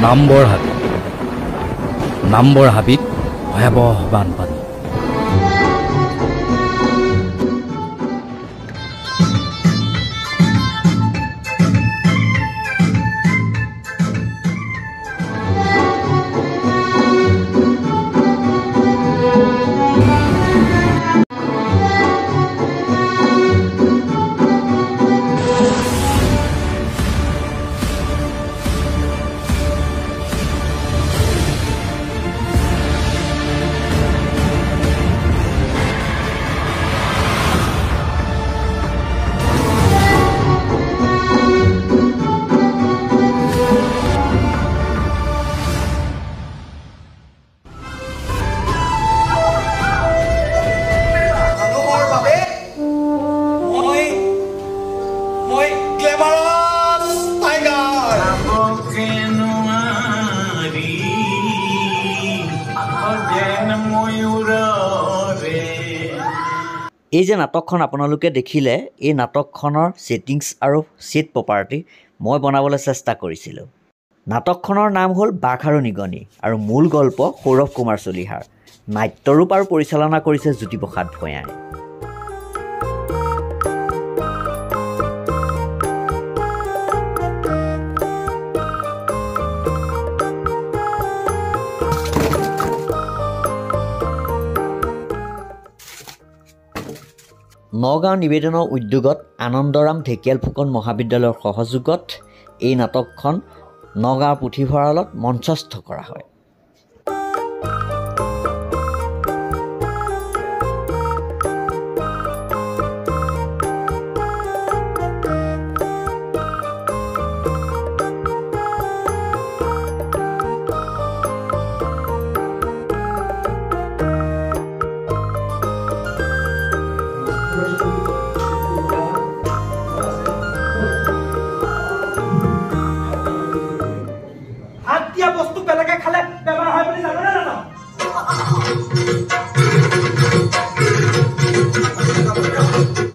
Number হাবিত ভয়াবহ বানপানী। এই যে নাটকখন আপোনালোকে দেখিলে, এই নাটকখনৰ ছেটিংছ আৰু ছেট প্ৰপাৰ্টি মই বনাবলৈ চেষ্টা কৰিছিলোঁ। নাটকখনৰ নাম হ'ল বাঘ আৰু নিগনি আৰু মূল গল্প সৌৰভ কুমাৰ চলিহাৰ। নাট্যৰূপ আৰু পৰিচালনা কৰিছে জ্যোতিপ্ৰসাদ ভূঞাই। নগাঁও নিবেদনৰ উদ্যোগত আনন্দৰাম ঢেকিয়াল ফুকন মহাবিদ্যালয়ৰ সহযোগত এই নাটকখন নগাঁৱৰ পুথিভঁৰালত মঞ্চস্থ কৰা হয়। বস্তু বেলেগে খালে বেমাৰ হয় বুলি জানে।